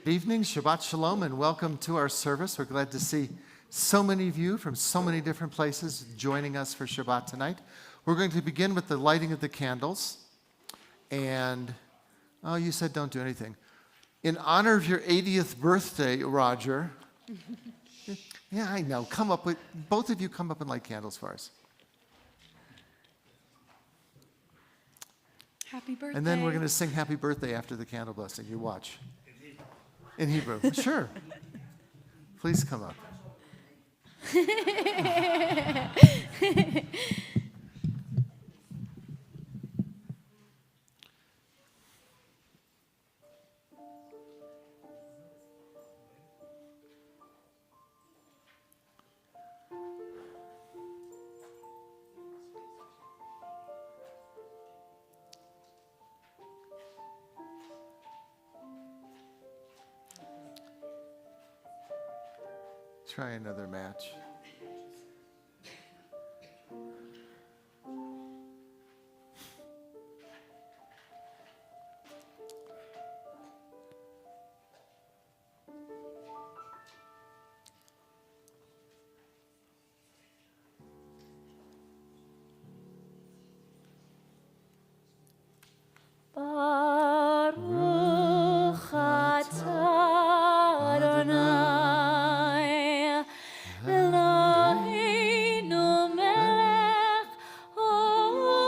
Good evening, Shabbat Shalom, and welcome to our service. We're glad to see so many of you from so many different places joining us for Shabbat tonight. We're going to begin with the lighting of the candles. And, oh, you said don't do anything. In honor of your 80th birthday, Roger. Yeah, I know. Both of you come up and light candles for us. Happy birthday. And then we're going to sing happy birthday after the candle blessing. You watch. In Hebrew. Sure. Please come up. Try another match. Baruch atah Adonai Eloheinu melech haolam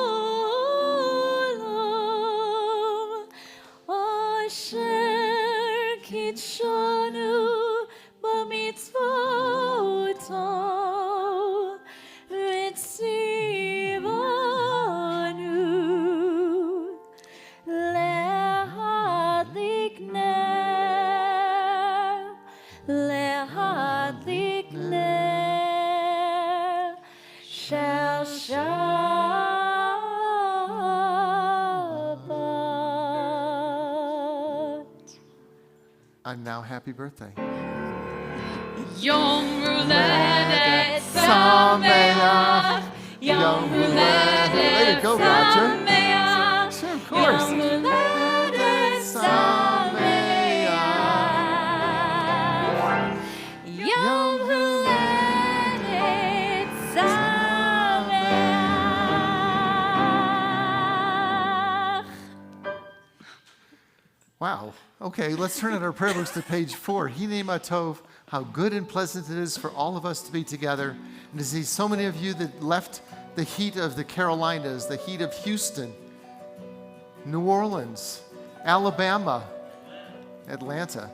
asher kitshanu b'mitzvoto v'tzivanu lehadlik ner shel Shabbat. And now, happy birthday. Yom Ruledet Sameach. Yom Ruledet Way to go, Roger. Sameach. Sure, of course. Yom Ruledet Sameach. Yom Ruledet Sameach. Wow. Okay, let's turn at our prayer books to page 4. Hinei ma tov, how good and pleasant it is for all of us to be together, and to see so many of you that left the heat of the Carolinas, the heat of Houston, New Orleans, Alabama, Atlanta.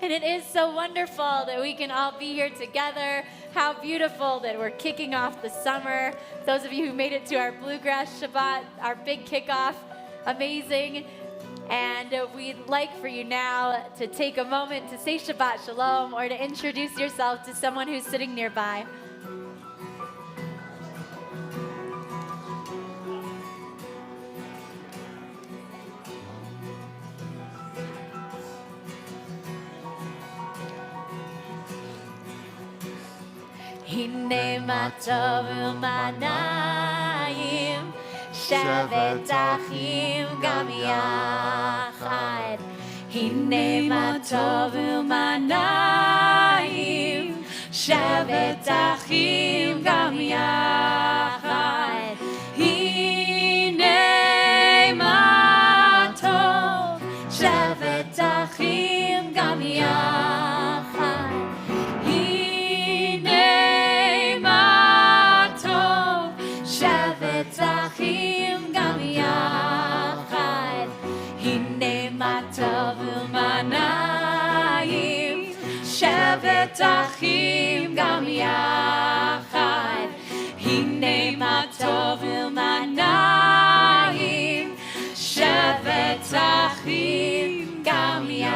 And it is so wonderful that we can all be here together. How beautiful that we're kicking off the summer. Those of you who made it to our Bluegrass Shabbat, our big kickoff, amazing. And we'd like for you now to take a moment to say Shabbat Shalom or to introduce yourself to someone who's sitting nearby. הנה מה טוב ומה נעים, שבת אחים גם יחד. הנה מה טוב ומה נעים, שבת אחים גם יחד. הנה מה טוב, שבת אחים גם יחד. אחים גם יחד, הנה מה טוב ומה נעים, שבת אחים גם יחד, הנה מה טוב ומה נעים, שבת אחים גם יחד,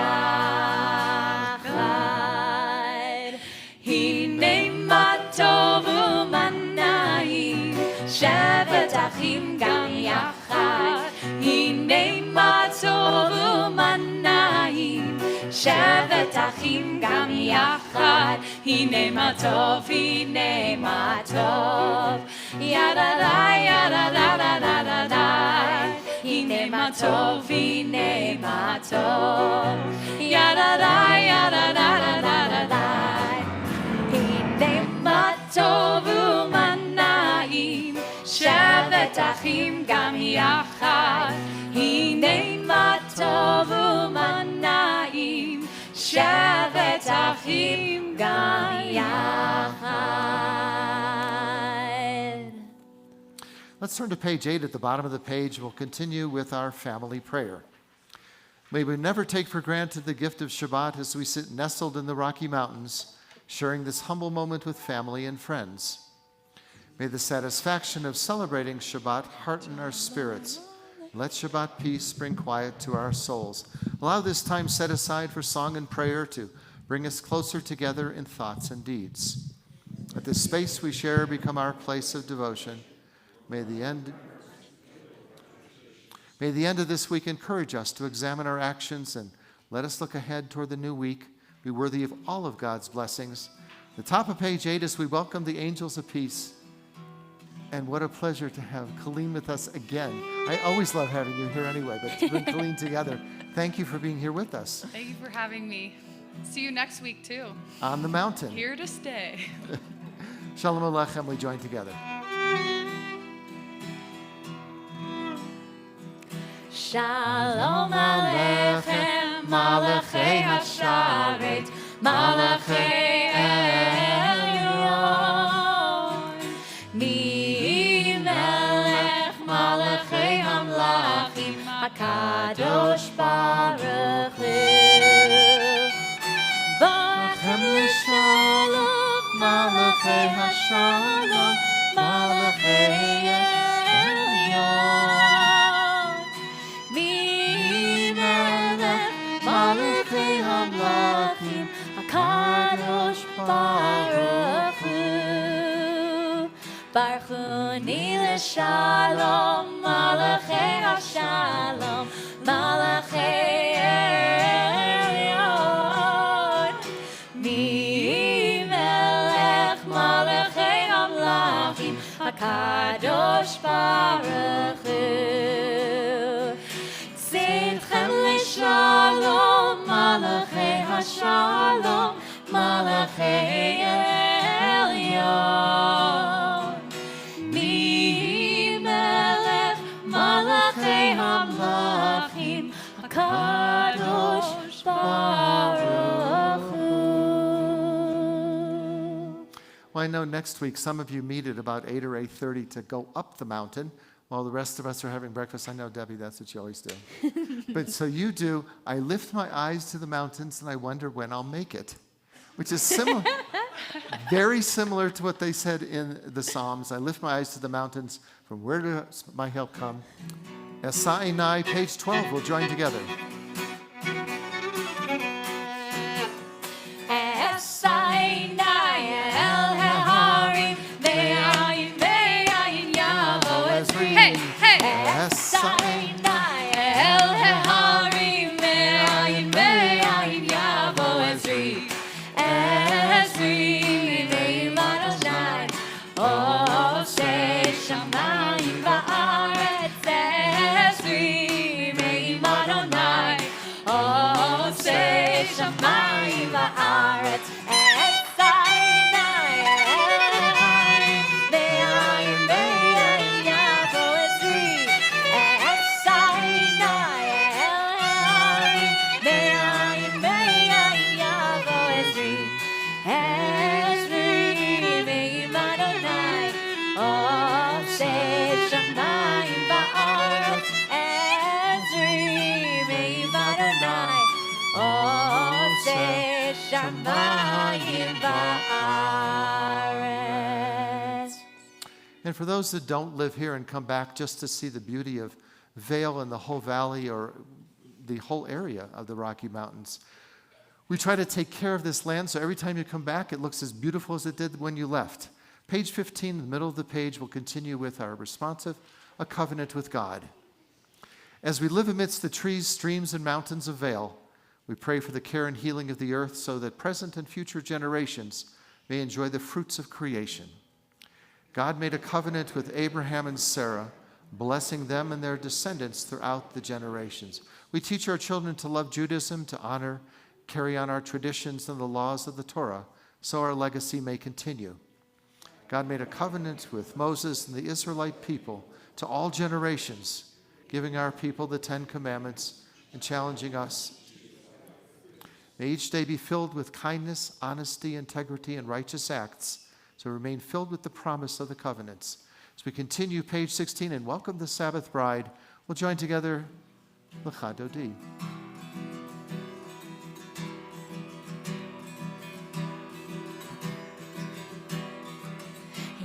הנה מה טוב ומה נעים, שבת אחים גם יחד, הנה מה טוב ומה נעים, שבת אחים גם יחד, הנה מה טוב, הנה מה טוב, ידה דה ידה דה דה דה דה דה, הנה מה טוב, הנה מה טוב, ידה דה ידה דה דה דה דה דה, הנה מה טוב ומה נעים, שבת אחים גם יחד, הנה מה טוב ומה נעים, שבת אחים גם יחד. Let's turn to page 8 at the bottom of the page. We'll continue with our family prayer. May we never take for granted the gift of Shabbat as we sit nestled in the Rocky Mountains, sharing this humble moment with family and friends. May the satisfaction of celebrating Shabbat hearten our spirits. Let Shabbat peace bring quiet to our souls. Allow this time set aside for song and prayer to bring us closer together in thoughts and deeds. Let this space we share become our place of devotion. May the end of this week encourage us to examine our actions and let us look ahead toward the new week, be worthy of all of God's blessings. The top of page 8 as we welcome the angels of peace. And what a pleasure to have Colleen with us again. I always love having you here anyway, but to bring Colleen together, thank you for being here with us. Thank you for having me. See you next week, too. On the mountain. Here to stay. Shalom Aleichem, we join together. Shalom Aleichem, Malachei Hasharet, Malachei Elyon. Mi Melech Malachei Hamlachim, HaKadosh Baruch Hu. Bachem l'shalom, Malachei Hashalom, Malachei Elyon. Mi Melech Malachei Hamlachim, HaKadosh Baruch Hu. Baruch Hu ni l'shalom, Malachei Hashalom, Malachei Elyon. Mi Melech Malachei Hamlachim, HaKadosh Baruch Hu. Tzidchem l'shalom, Malachei Hashalom, Malachei Elyon. Mi Melech Malachei Hamlachim, HaKadosh Baruch Hu. Well, I know next week some of you meet at about 8 or 8:30 to go up the mountain while the rest of us are having breakfast. I know, Debbie, that's what you always do. But so you do, I lift my eyes to the mountains and I wonder when I'll make it, which is similar, very similar to what they said in the Psalms. I lift my eyes to the mountains, from where does my help come? Esainai, page 12. We'll join together. Hey, hey. Esainai, And for those that don't live here and come back just to see the beauty of Vail and the whole valley or the whole area of the Rocky Mountains, we try to take care of this land so every time you come back, it looks as beautiful as it did when you left. Page 15, in the middle of the page, will continue with our responsive, a covenant with God. As we live amidst the trees, streams, and mountains of Vail, we pray for the care and healing of the earth so that present and future generations may enjoy the fruits of creation. God made a covenant with Abraham and Sarah, blessing them and their descendants throughout the generations. We teach our children to love Judaism, to honor, carry on our traditions and the laws of the Torah, so our legacy may continue. God made a covenant with Moses and the Israelite people to all generations, giving our people the 10 Commandments and challenging us. May each day be filled with kindness, honesty, integrity, and righteous acts, so remain filled with the promise of the covenants. As we continue, page 16, and welcome the Sabbath bride, we'll join together L'cha Dodi.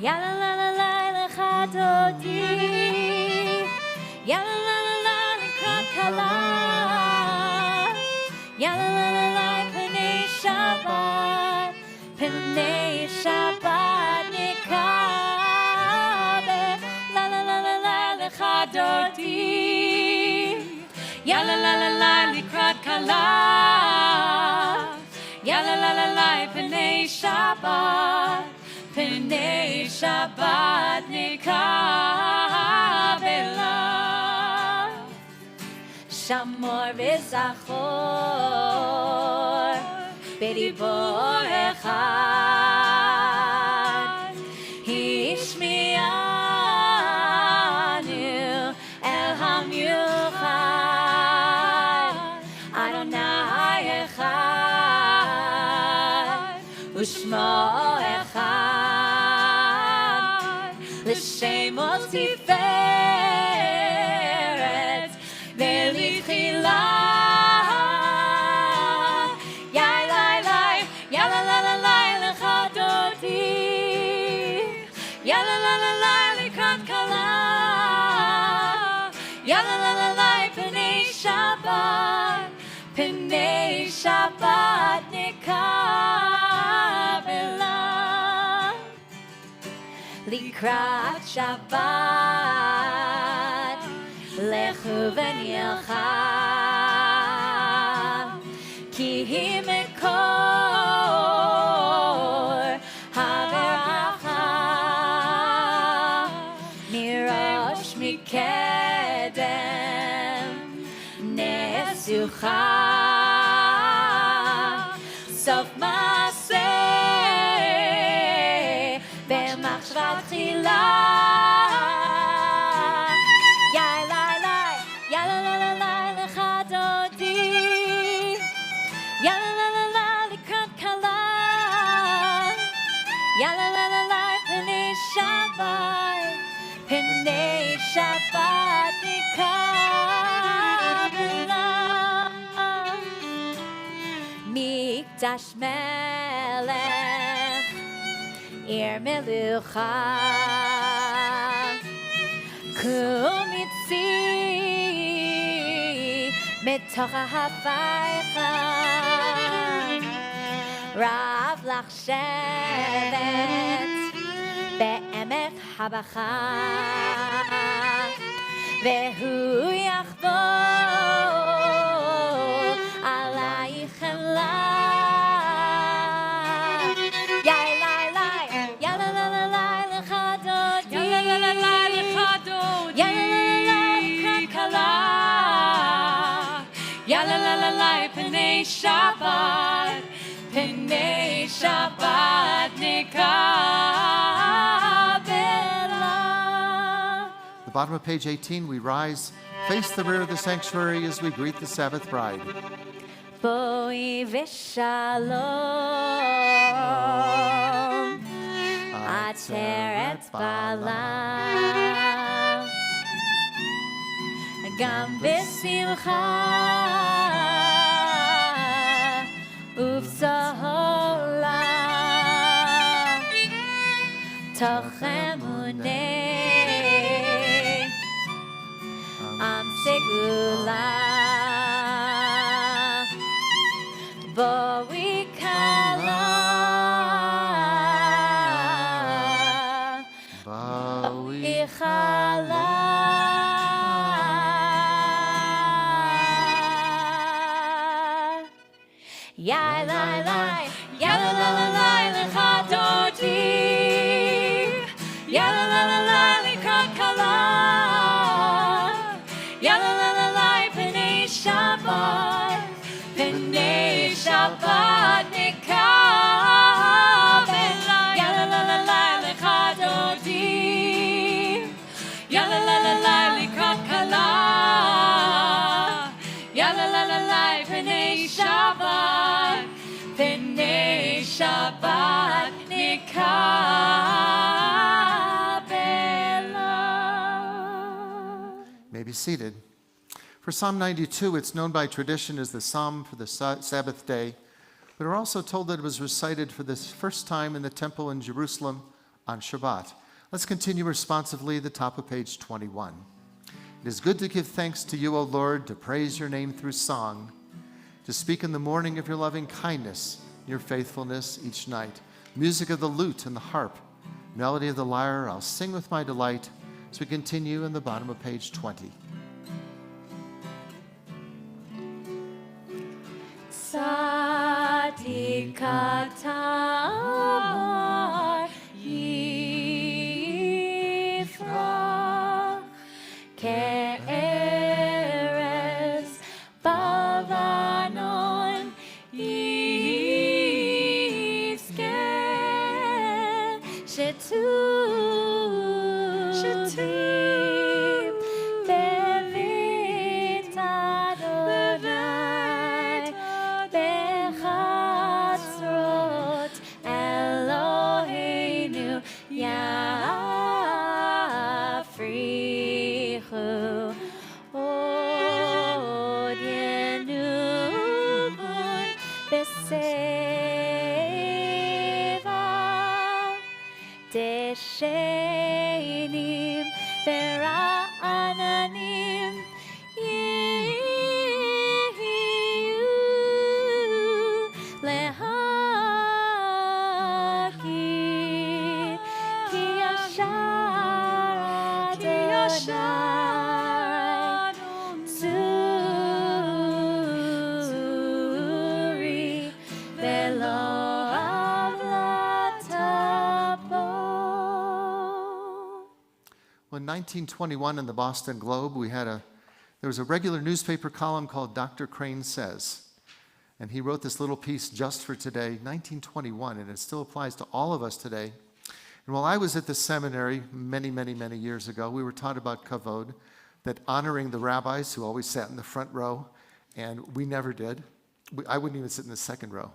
Ya la la la la l'cha dodi, ya la la la la l'krat kala, ya la la la la p'nei Shabbat, p'nei Shabbat nikabe, la la la la la l'cha dodi, ya la la la la l'krat kala, ya la la la la p'nei Shabbat. P'nei Shabbat nikabela Shamor v'zachor B'dibor echad Hishmianu el hamyuchad Adonai echad Ushmo L'shemos tiferet ve'lichila Yai lai lai, ya la la la la l'cha dodi Ya la la la la l'krat kala Ya la la la la p'nei Shabbat nikabela Likrat Shabbat lechu v'nilcha ki hi mekor haveracha mirosh mikedem nesucha sof maseh b'machshavat tchila Yai lai lai, ya la la la la l'cha dodi Ya la la la la l'krat kala Ya la la la la p'nei Shabbat nikabela Mikdash melech Ir melucha Kumitzi מתוך אהבייך רב לך שבט בעמק הבכה והוא יחדור עלייך חמלה יאי לי לי יאללה לה לה לה לך דודי יאללה לה לה לך דודי יאללה לה לה לקראת כלה יאללה לה לה לה פני שבת The bottom of page 18, we rise, face the rear of the sanctuary as we greet the Sabbath bride. בואי ושלום עצרת בעלה גם בשמחה ובסהולה תוך אמוני עם סגולה בואי כלה בואי כלה יאי לי לי יאללה לה לה לה לך דודי יאללה לה לה לה לקראת כלה יאללה לה לה לה פני שבת פני שבת נקבל יאללה לה לה לה לך דודי יאללה לה לה לה לקראת כלה יאללה לה לה לה פני שבת פני שבת נקבל. May be seated. For Psalm 92, it's known by tradition as the psalm for the Sabbath day, but we're also told that it was recited for the first time in the temple in Jerusalem on Shabbat. Let's continue responsively at the top of page 21. It is good to give thanks to you, O Lord, to praise your name through song, to speak in the morning of your loving kindness, your faithfulness each night. Music of the lute and the harp, melody of the lyre, I'll sing with my delight as we continue in the bottom of page 20. Sadikatar Yifra Ke'eres Bavanon Yizke Shetuv Bevit Adonai Bechatzrot Eloheinu Yafrichu Od Yenubun Beseva Deshenim Bera'ananim Yehiyu Lehaki Ki Yashar Adonai Zuri Velo Avlatabo. Well, in 1921 in the Boston Globe, there was a regular newspaper column called Dr. Crane Says. And he wrote this little piece just for today, 1921, and it still applies to all of us today. And while I was at the seminary many, many, many years ago, we were taught about kavod, that honoring the rabbis who always sat in the front row, and we never did. I wouldn't even sit in the second row.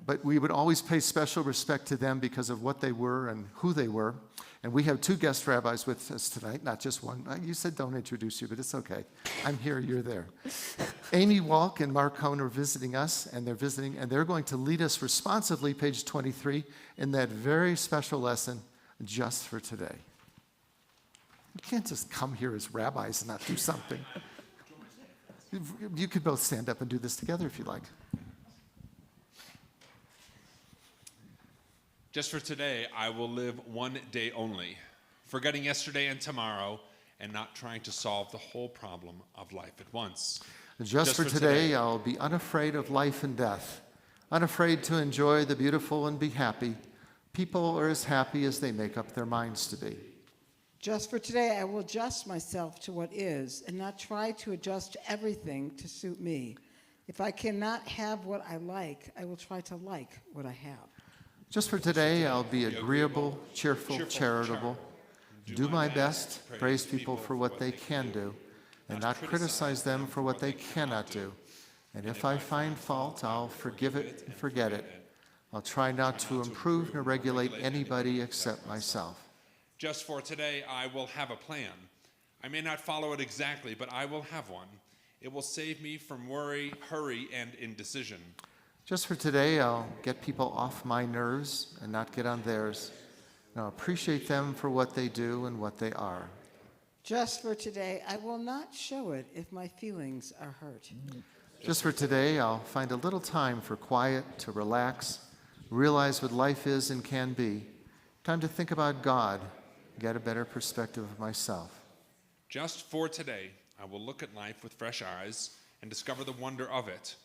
But we would always pay special respect to them because of what they were and who they were. And we have two guest rabbis with us tonight, not just one. You said don't introduce you, but it's okay. I'm here, you're there. Amy Walk and Mark Cohn are visiting us, and they're going to lead us responsively, page 23, in that very special lesson, just for today. You can't just come here as rabbis and not do something. You could both stand up and do this together if you like. Just for today, I will live one day only, forgetting yesterday and tomorrow, and not trying to solve the whole problem of life at once. Just for today, I'll be unafraid of life and death, unafraid to enjoy the beautiful and be happy. People are as happy as they make up their minds to be. Just for today, I will adjust myself to what is and not try to adjust everything to suit me. If I cannot have what I like, I will try to like what I have. Just for today, I'll be agreeable, cheerful, charitable, do my best, praise people for what they can do, and not criticize them for what they cannot do. And if I find fault, I'll forgive it and forget it. I'll try not to improve nor regulate anybody except myself. Just for today, I will have a plan. I may not follow it exactly, but I will have one. It will save me from worry, hurry, and indecision. Just for today, I'll get people off my nerves and not get on theirs. And I'll appreciate them for what they do and what they are. Just for today, I will not show it if my feelings are hurt. Just for today, I'll find a little time for quiet, to relax, realize what life is and can be. Time to think about God, get a better perspective of myself. Just for today, I will look at life with fresh eyes and discover the wonder of it.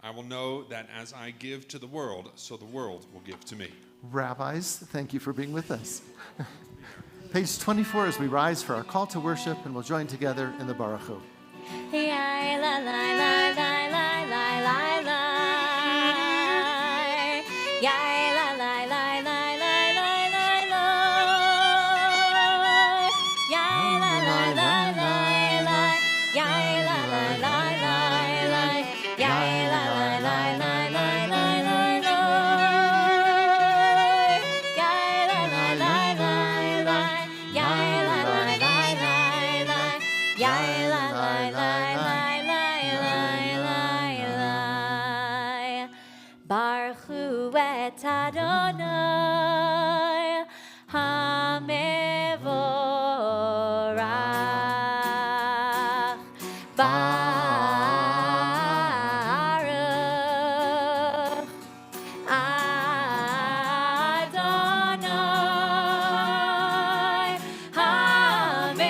I will know that as I give to the world, so the world will give to me. Rabbis, thank you for being with us. Page 24 as we rise for our call to worship, and we'll join together in the Baruch Hu. Adonai HaMevorach Baruch Adonai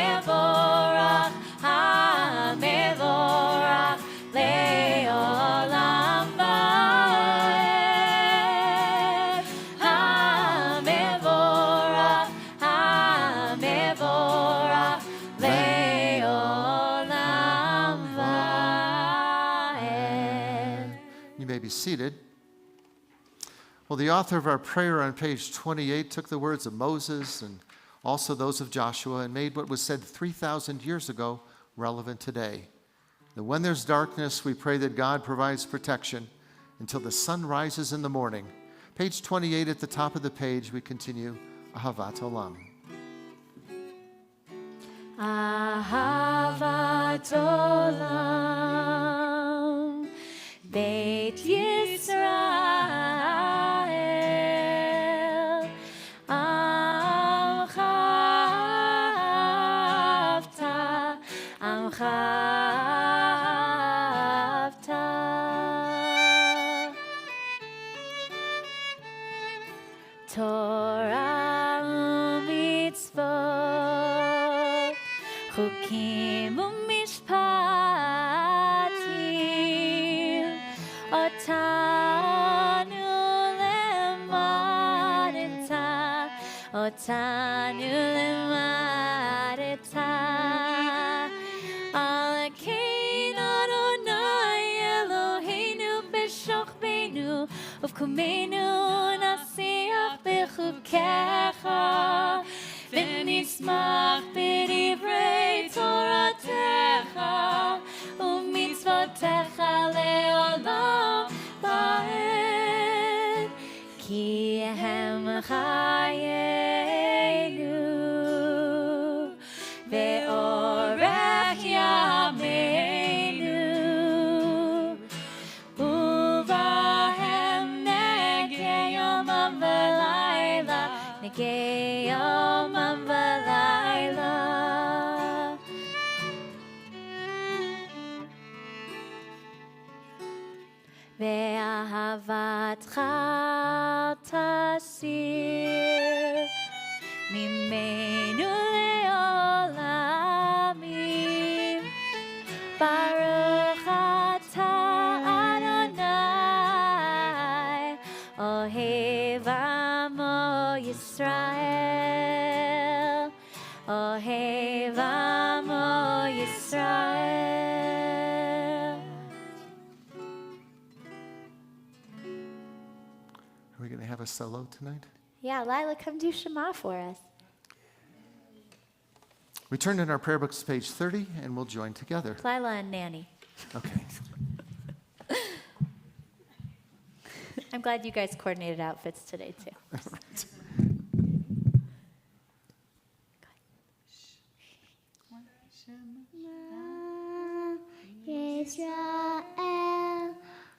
HaMevorach HaMevorach Le'olam Vaed HaMevorach HaMevorach Le'olam Vaed. You may be seated. Well, the author of our prayer on page 28 took the words of Moses and also those of Joshua and made what was said 3,000 years ago relevant today. That when there's darkness, we pray that God provides protection until the sun rises in the morning. Page 28 at the top of the page, we continue, Ahavat Olam. Ahavat Olam Beit Yisrael Amcha Avta Torah u'mitzvot Chukim u'mishpatim Otanu lemadeta Alakeinu Adonai Eloheinu b'shochbeinu Uvkumeinu nasiach b'chukecha V'nismach b'divrei Toratecha U'mitzvotecha le'olam vaed Ki hem chayenu ve'orech yameinu Uvahem neged ואהבתך תסיר ממנו לעולמים. ברוך אתה אדוני, אוהב עמו ישראל, אוהב עמו ישראל. Are we going to have a solo tonight? Yeah, Lila, come do Shema for us. We turn in our prayer books to page 30, and we'll join together. Lila and Nanny. Okay. I'm glad you guys coordinated outfits today, too. Israel,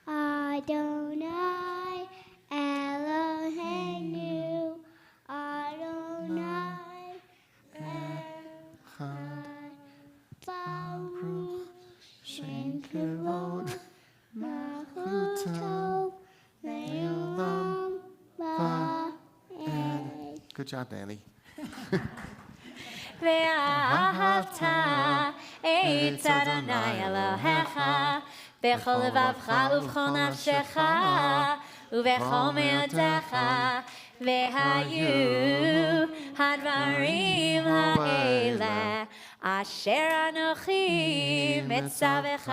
Adonai, Eloheinu, Adonai, Echad, Baruch, Shem Kevod, Malchuto, Leolam, Va'ed. Good job, Danny. ואהבת את אדוני אלוהיך בכל לבבך ובכל נפשך ובכל מאודיך, והיו הדברים האלה אשר אנוכי מצווך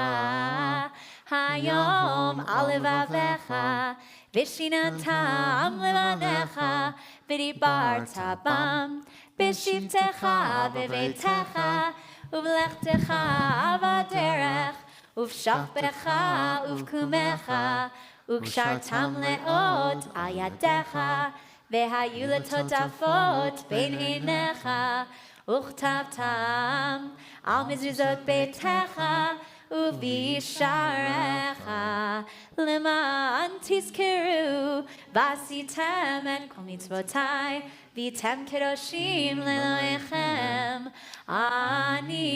היום על לבביך, ושיננתם לבניך ודיברת בם בשבתך בביתך ובלכתך בדרך ובשכבך ובקומך, וקשרתם לאות על ידיך, והיו לטוטפות בין עיניך, וכתבתם על מזוזות ביתך ובישעריך, למען תזכרו ועשיתם את כל מצוותיי, והייתם קדושים לאלוהיכם. אני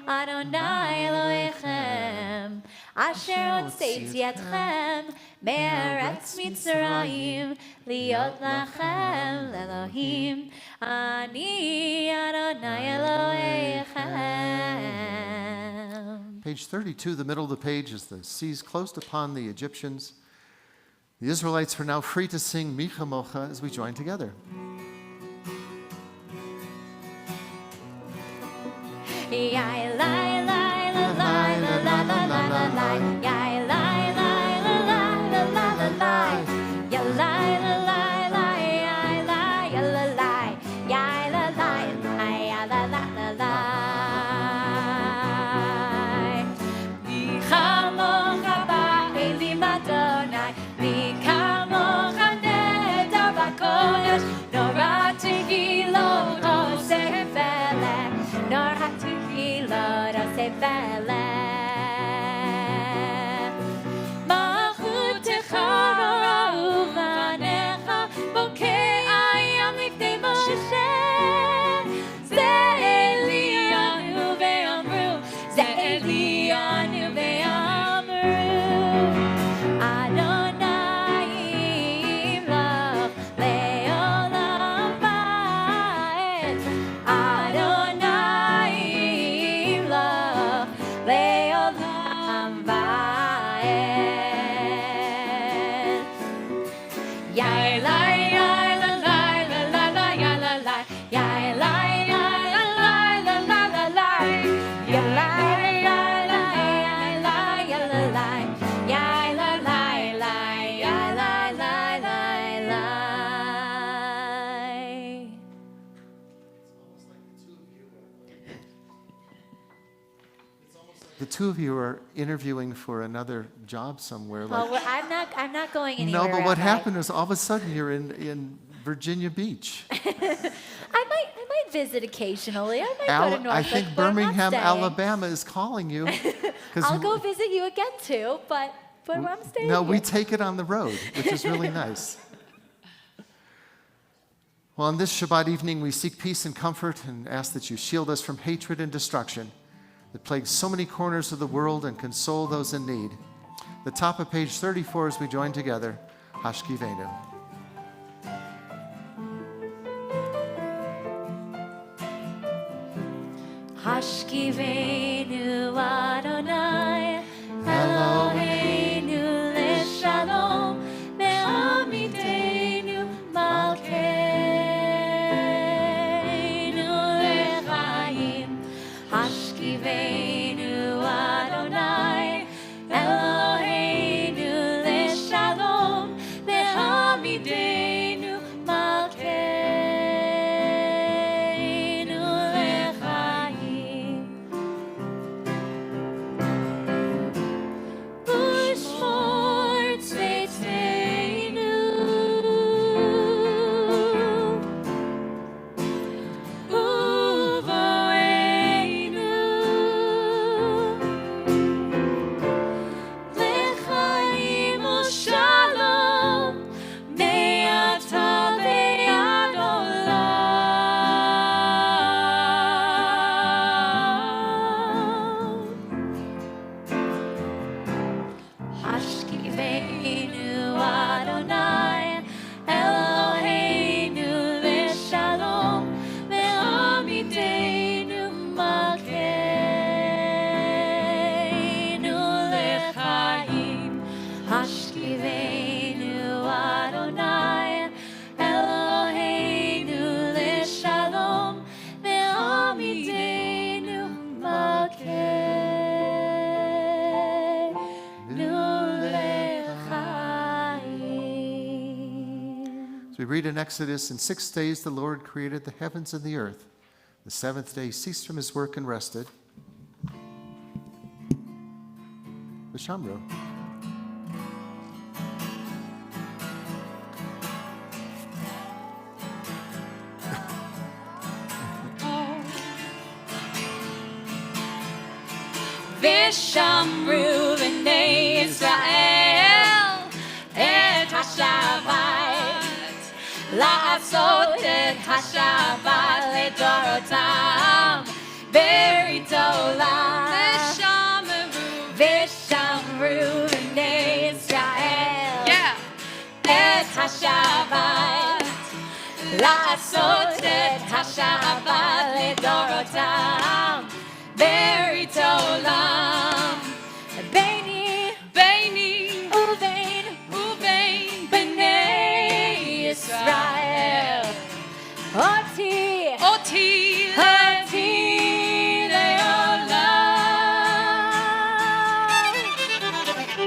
אדוני אלוהיכם, אשר הוצאתי אתכם מארץ מצרים, להיות לכם לאלוהים. אני אדוני אלוהיכם. Page 32, the middle of the page, as the seas closed upon the Egyptians, the Israelites were now free to sing Mi Chamocha as we join together. Yai lai lai la lai la la la la la lai. Yai lai lai la lai la la la lai. Ya lai la lai lai yai lai ya la lai. Yai la lai ai ya la la la lai. Mi chamocha ba'elim Adonai, mi chamocha neder b'kodesh, nora tehilot oseh velech, nora tehilot oseh velech. Malchutecha uvanecha, bokei ayam lifnei Moshe. Ze Elianu ve'amru, ze Elianu ve'amru. Adonai imlach le'olam va'ed. Adonai imlach le'olam va'ed. Yai lai yai la lai la la la ya la lai. Yai lai yai la lai la la la lai. Ya lai yai lai yai lai ya la lai. Yai la lai lai yai lai lai lai lai. The two of you are interviewing for another job somewhere. Well, I'm not going anywhere. No, but what Rabbi. happened is all of a sudden you're in Virginia Beach. I might visit occasionally. I might go to Norfolk. I think but I'm not Birmingham, staying. Alabama is calling you. 'Cause I'll go visit you again too, but I'm staying No, we here. take it on the road, which is really nice. Well, on this Shabbat evening, we seek peace and comfort and ask that you shield us from hatred and destruction that plagues so many corners of the world and console those in need. the top of page 34 as we join together, Hashkivenu. Hashkivenu Adonai Eloheinu leShalom Me'amidenu Malkeinu leChaim Hashkivenu Adonai Eloheinu leShalom Me'amidenu Malkeinu leChaim Ushmor tzveiteinu Uvoeinu Lechaim u'shalom Me'ata ve'ad olam Hashkivenu Adonai Eloheinu leShalom Me'amidenu Malkeinu leChaim Hashkivenu Adonai Eloheinu leShalom Me'amidenu Malkeinu leChaim. As we read in Exodus, in 6 days the Lord created the heavens and the earth. The seventh day he ceased from his work and rested. Vishamru. Vishamru b'nei Israel et HaShabbat La'asot et HaShabbat ledorotam Berit olam Vishamru b'nei Israel et HaShabbat La'asot et HaShabbat ledorotam Berit olam Beini uvein b'nei Yisrael Oti le'olam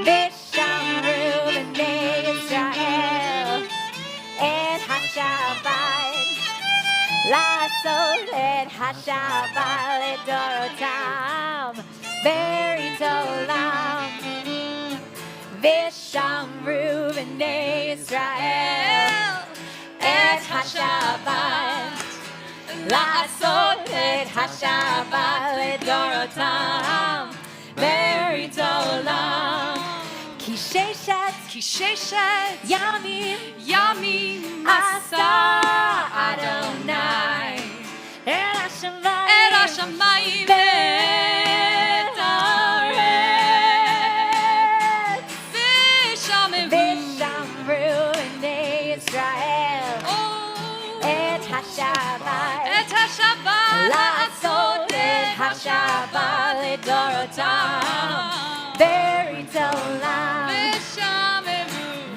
Vishamru b'nei Yisrael et HaShabbat La'asot et HaShabbat ledorotam Berit olam Vishamru b'nei Israel et HaShabbat La'asot et HaShabbat ledorotam Berit olam Ki sheshet yamim asa Adonai El HaShamayim v'et haaretz Vishamru b'nei Yisrael et HaShabbat La'asot et HaShabbat ledorotam Berit olam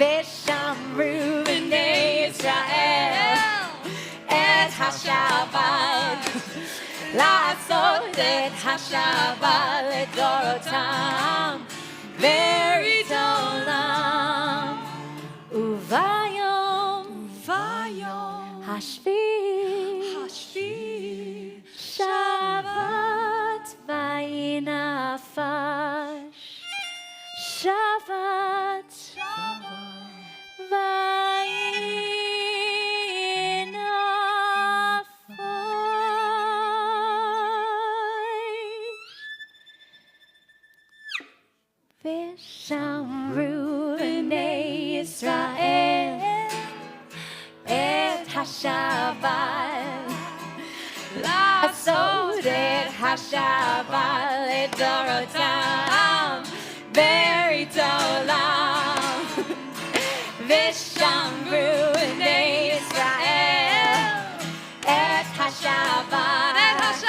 Vishamru b'nei Yisrael et HaShabbat La'asot et HaShabbat ledorotam Berit olam Uvayom Hashvi Shabbat vayinafash Shabbat vayinafash Vishamru b'nei Yisrael et HaShabbat La'asot et HaShabbat ledorotam Berit olam ושמרו בני ישראל את השבת,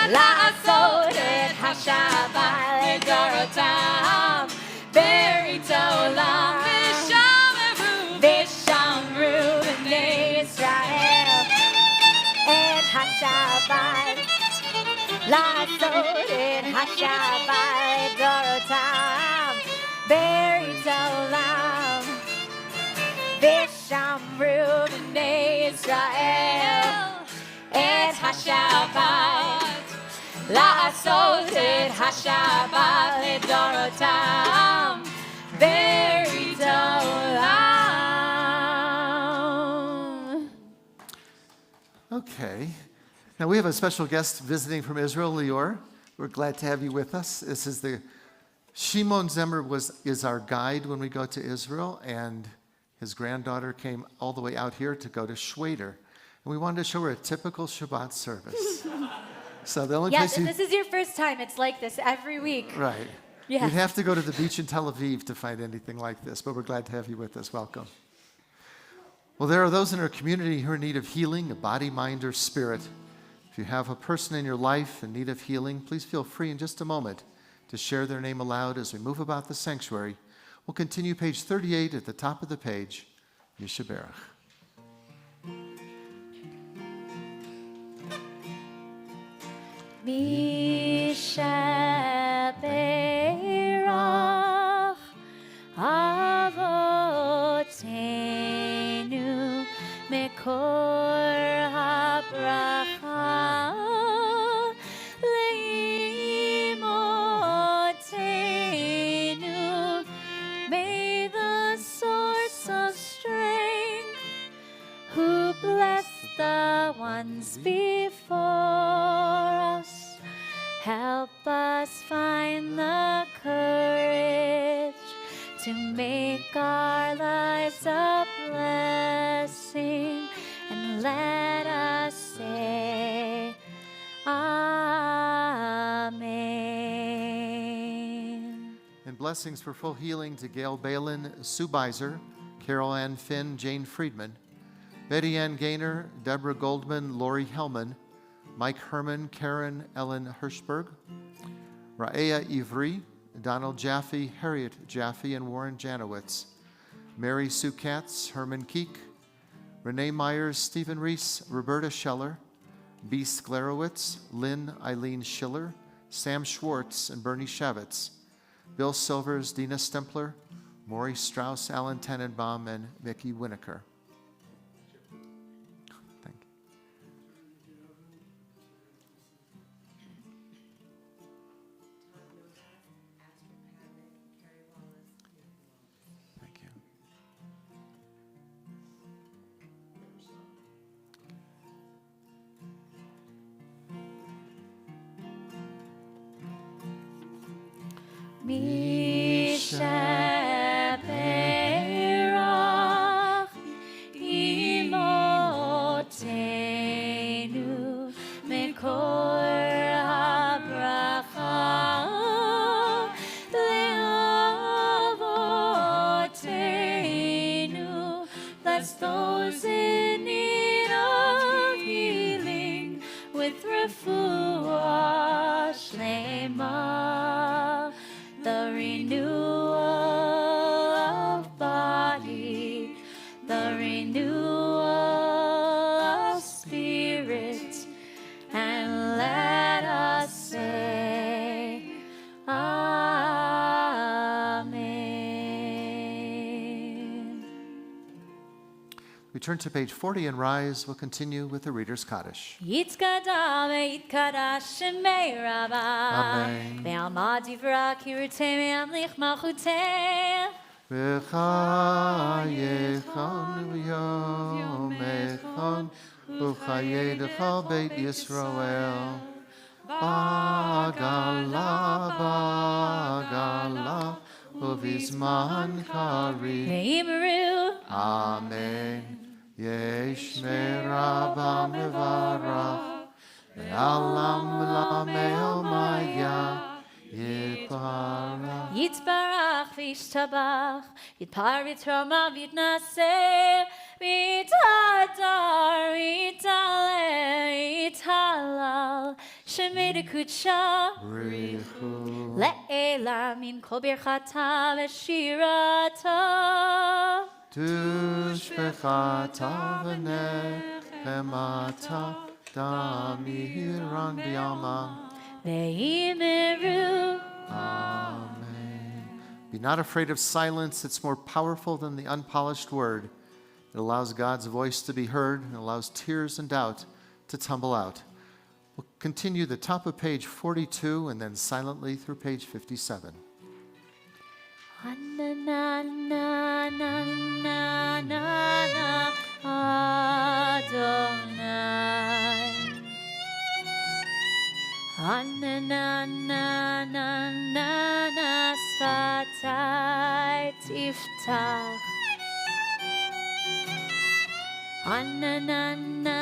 לעשות את השבת לדורותם ברית העולם. ושמרו בני ישראל את השבת, לעשות את השבת לדורותם ברית העולם. ושמרו בני ישראל את השבת, לעשות את השבת לדורותם ברית העולם. Okay. Now we have a special guest visiting from Israel, Lior. We're glad to have you with us. This is Shimon Zemer is our guide when we go to Israel, and his granddaughter came all the way out here to go to Schwader. And we wanted to show her a typical Shabbat service. So the only Yes, place if this is your first time, it's like this every week. Right. Yes. You'd have to go to the beach in Tel Aviv to find anything like this, but we're glad to have you with us. Welcome. Well, there are those in our community who are in need of healing, a body, mind, or spirit. If you have a person in your life in need of healing, please feel free in just a moment to share their name aloud as we move about the sanctuary. We'll continue page 38 at the top of the page. Yishaberach. Mishaberach Avotenu Mekor HaBracha Leimotenu. May the source of strength, who blessed the ones before us, help us find the courage to make our lives a blessing, and let us say Amen. And blessings for full healing to Gail Balin, Sue Beiser, Carol Ann Finn, Jane Friedman, Betty Ann Gaynor, Deborah Goldman, Lori Hellman, Mike Herman, Karen Ellen Hirschberg, Raaya Ivri, Donald Jaffe, Harriet Jaffe, and Warren Janowitz, Mary Sue Katz, Herman Keek, Renee Myers, Stephen Reese, Roberta Scheller, B. Sklarowitz, Lynn Eileen Schiller, Sam Schwartz, and Bernie Shavitz, Bill Silvers, Dina Stempler, Maury Strauss, Alan Tenenbaum, and Mickey Winokur. Thank you. Thank you. Mishaberach Imotenu Mekor HaBracha Leavotenu. Bless those in need of healing with refuah shlema, the renewal of body, the renewal of spirit, and let us say Amen. We turn to page 40 and rise. We'll continue with the Reader's Kaddish. Yitkada ve'itkadash shemei Rabbah. Amen. Ve'alma divra kirutei me'amlich malchutei. V'chayechon v'yomechon u'chayedecha Beit Yisrael Bagala u'vizman karib. Ve'imru. Amen. Yesh merabah mevarach ve'alam lameo maya Yitbarach. Yitzbarach v'yishtabach, yitpar v'yitroma v'yitnaseh, v'yitadar, v'yitaleh, v'yitalal, shemei dekudsha, Richu. le'elam im kol birchata v'shirata. Tushbechata v'nechemata damiran b'yama. Ve'imeru. Amen. Be not afraid of silence. It's more powerful than the unpolished word. It allows God's voice to be heard and allows tears and doubt to tumble out. We'll continue the top of page 42 and then silently through page 57. Ananana sfatai tiftach. Ananana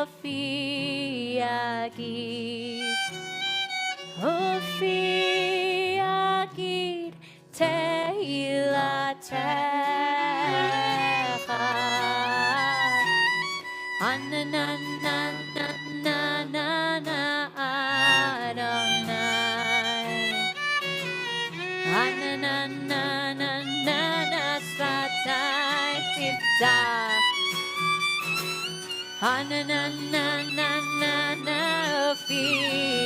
ofi agid. Ofi agid tehilatecha. Ananana Adonai. Ananana sfatai tiftach. Ananana ofi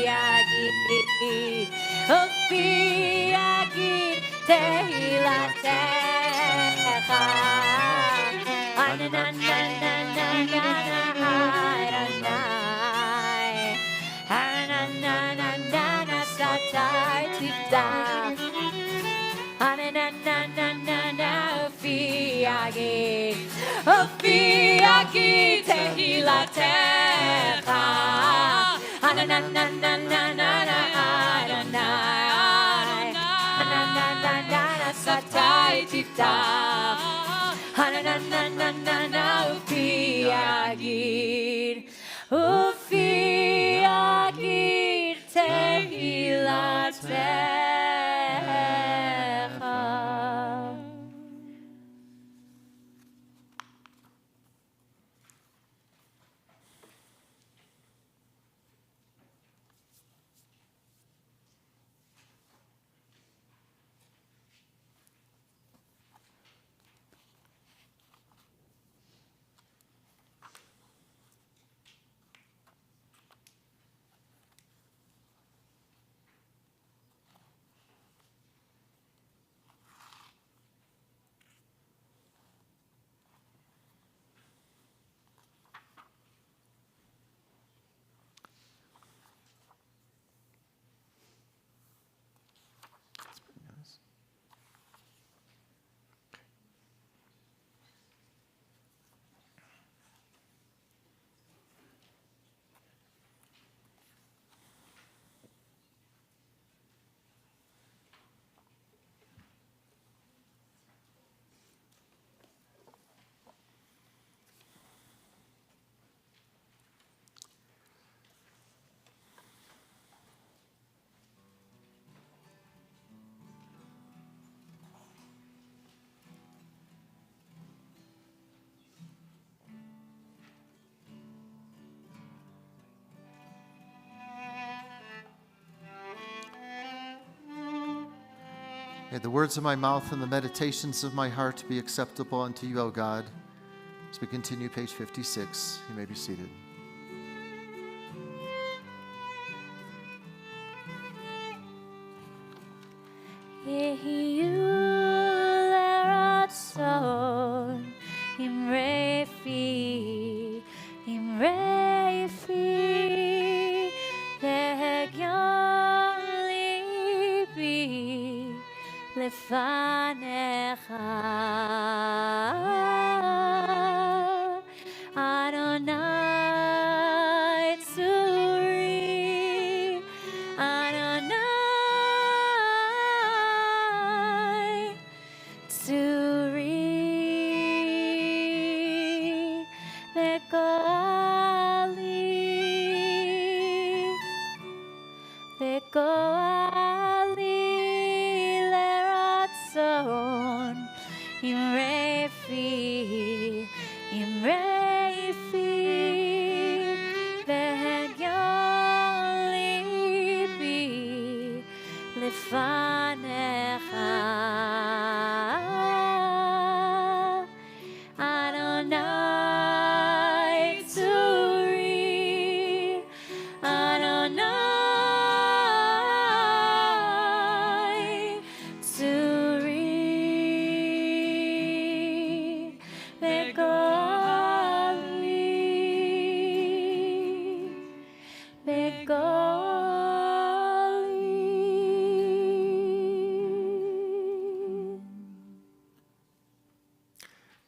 agid. Ofi agid tehilatecha. Ananana Adonai. Ananana sfatai tiftach. Ananana ofi agid. Ofi agid tehilatecha. Ananana Adonai. Ananana sfatai tiftach. Ananana ofi agid. Ofi agid tehilatecha. May the words of my mouth and the meditations of my heart be acceptable unto you, O God. As we continue page 56, you may be seated. Yehiyu leratzon imrefi lehegyon libi lefanecha Adonai tzuri Adonai tzuri v'goali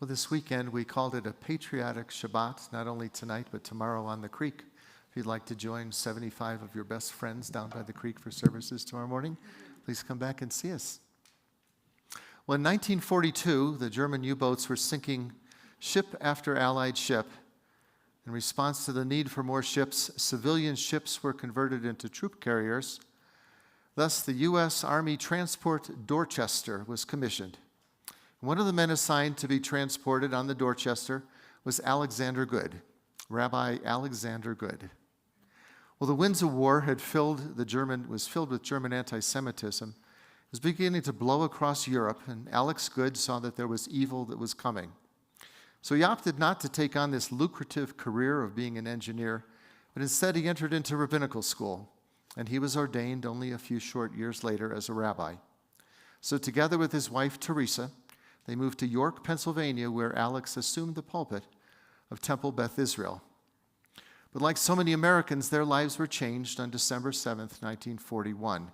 Well, this weekend we called it a patriotic Shabbat, not only tonight but tomorrow on the creek. If you'd like to join 75 of your best friends down by the creek for services tomorrow morning, please come back and see us. Well, in 1942, the German U-boats were sinking ship after Allied ship. In response to the need for more ships, civilian ships were converted into troop carriers. Thus, the U.S. Army transport Dorchester was commissioned. One of the men assigned to be transported on the Dorchester was Alexander Good, Rabbi Alexander Good. Well, the winds of war was filled with German anti-Semitism. It was beginning to blow across Europe, and Alex Good saw that there was evil that was coming. So he opted not to take on this lucrative career of being an engineer, but instead he entered into rabbinical school, and he was ordained only a few short years later as a rabbi. So together with his wife, Teresa, they moved to York, Pennsylvania, where Alex assumed the pulpit of Temple Beth Israel. But like so many Americans, their lives were changed on December 7th, 1941.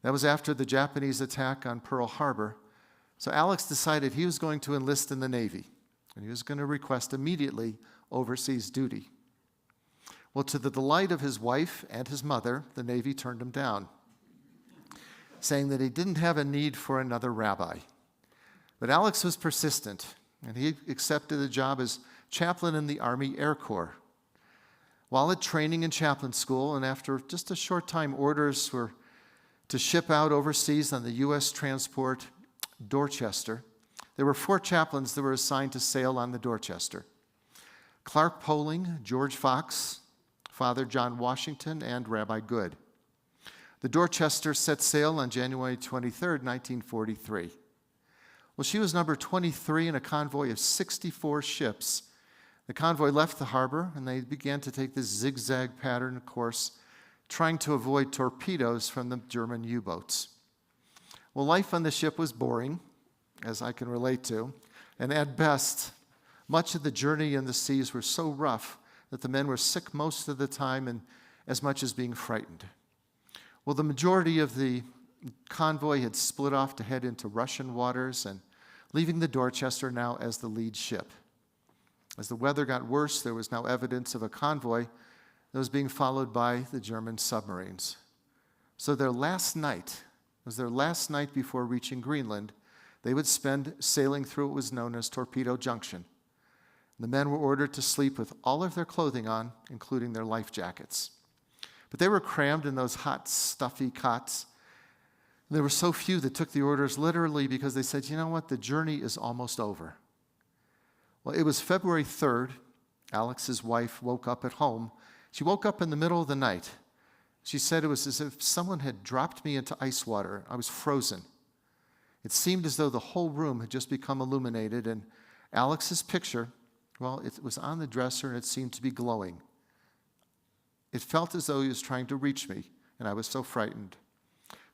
That was after the Japanese attack on Pearl Harbor. So Alex decided he was going to enlist in the Navy, and he was going to request immediately overseas duty. Well, to the delight of his wife and his mother, the Navy turned him down, saying that he didn't have a need for another rabbi. But Alex was persistent, and he accepted a job as chaplain in the Army Air Corps. While at training in chaplain school, and after just a short time, orders were to ship out overseas on the U.S. transport Dorchester. There were 4 chaplains that were assigned to sail on the Dorchester: Clark Poling, George Fox, Father John Washington, and Rabbi Good. The Dorchester set sail on January 23, 1943. Well, she was number 23 in a convoy of 64 ships. The convoy left the harbor, and they began to take this zigzag pattern course, trying to avoid torpedoes from the German U-boats. Well, life on the ship was boring, as I can relate to, and at best, much of the journey in the seas were so rough that the men were sick most of the time and as much as being frightened. Well, the majority of the convoy had split off to head into Russian waters, and leaving the Dorchester now as the lead ship. As the weather got worse, there was now evidence of a convoy that was being followed by the German submarines. So their last night before reaching Greenland. They would spend sailing through what was known as Torpedo Junction. The men were ordered to sleep with all of their clothing on, including their life jackets. But they were crammed in those hot, stuffy cots. There were so few that took the orders literally because they said, you know what, the journey is almost over. Well, it was February 3rd. Alex's wife woke up at home. She woke up in the middle of the night. She said it was as if someone had dropped me into ice water. I was frozen. It seemed as though the whole room had just become illuminated, and Alex's picture, well, it was on the dresser, and it seemed to be glowing. It felt as though he was trying to reach me, and I was so frightened.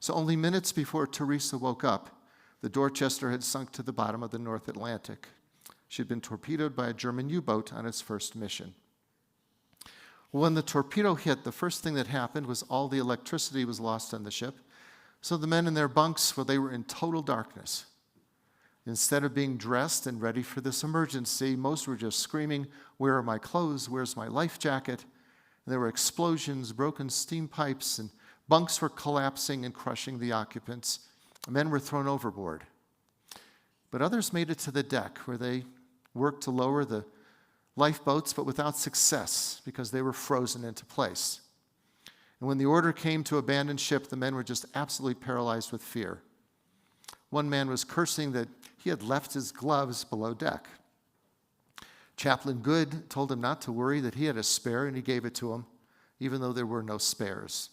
So only minutes before Teresa woke up, the Dorchester had sunk to the bottom of the North Atlantic. She had been torpedoed by a German U-boat on its first mission. When the torpedo hit, the first thing that happened was all the electricity was lost on the ship. So the men in their bunks, well, they were in total darkness. Instead of being dressed and ready for this emergency, most were just screaming, "Where are my clothes? Where's my life jacket?" And there were explosions, broken steam pipes, and bunks were collapsing and crushing the occupants. Men were thrown overboard. But others made it to the deck, where they worked to lower the lifeboats, but without success because they were frozen into place. And when the order came to abandon ship, the men were just absolutely paralyzed with fear. One man was cursing that he had left his gloves below deck. Chaplain Good told him not to worry, that he had a spare, and he gave it to him, even though there were no spares.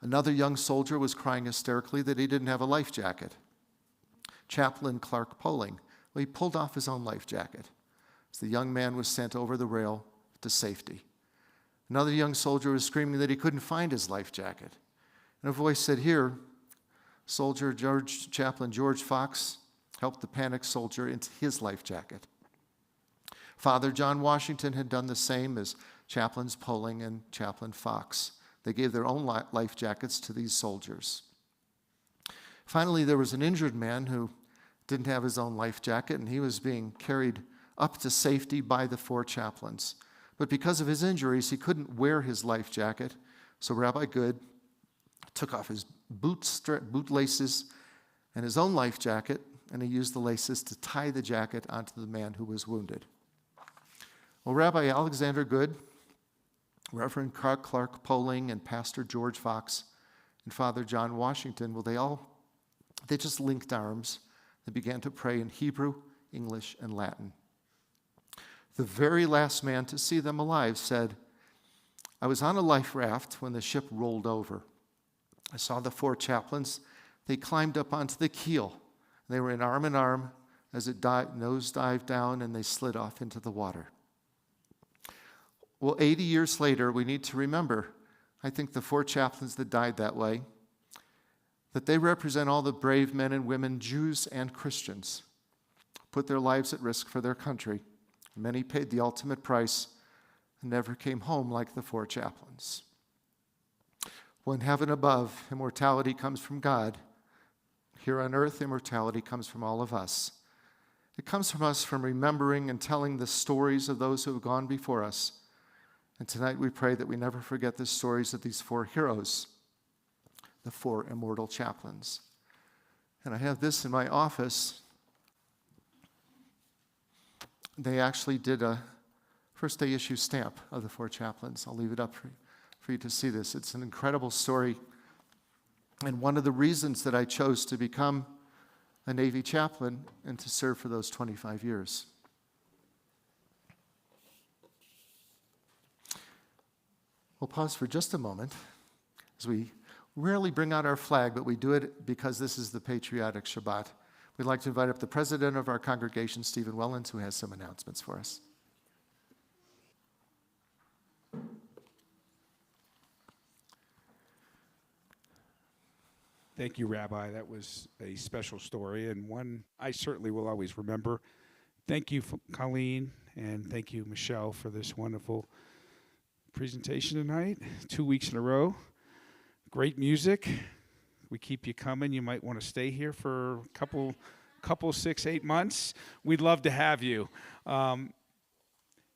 Another young soldier was crying hysterically that he didn't have a life jacket. Chaplain Clark Poling, well, he pulled off his own life jacket. So the young man was sent over the rail to safety. Another young soldier was screaming that he couldn't find his life jacket. And a voice said, "Here, Chaplain George Fox helped the panicked soldier into his life jacket." Father John Washington had done the same as Chaplains Poling and Chaplain Fox. They gave their own life jackets to these soldiers. Finally, there was an injured man who didn't have his own life jacket, and he was being carried up to safety by the 4 chaplains. But because of his injuries, he couldn't wear his life jacket, so Rabbi Good took off his boot laces and his own life jacket, and he used the laces to tie the jacket onto the man who was wounded. Well, Rabbi Alexander Good, Reverend Clark Poling, and Pastor George Fox, and Father John Washington, well, they just linked arms. They began to pray in Hebrew, English, and Latin. The very last man to see them alive said, "I was on a life raft when the ship rolled over. I saw the 4 chaplains. They climbed up onto the keel. They were in arm as it nosedived down, and they slid off into the water." Well, 80 years later, we need to remember, I think the 4 chaplains that died that way, that they represent all the brave men and women, Jews and Christians, put their lives at risk for their country. Many paid the ultimate price and never came home like the 4 chaplains. Well, in heaven above, immortality comes from God. Here on earth, immortality comes from all of us. It comes from us from remembering and telling the stories of those who have gone before us. And tonight we pray that we never forget the stories of these 4 heroes, the 4 immortal chaplains. And I have this in my office. They actually did a first day issue stamp of the 4 chaplains. I'll leave it up for you to see this. It's an incredible story. And one of the reasons that I chose to become a Navy chaplain and to serve for those 25 years. We'll pause for just a moment as we rarely bring out our flag, but we do it because this is the patriotic Shabbat. We'd like to invite up the president of our congregation, Stephen Wellens, who has some announcements for us. Thank you, Rabbi. That was a special story and one I certainly will always remember. Thank you, Colleen, and thank you, Michelle, for this wonderful presentation tonight. 2 weeks in a row. Great music. We keep you coming. You might want to stay here for a couple 6, 8 months. We'd love to have you.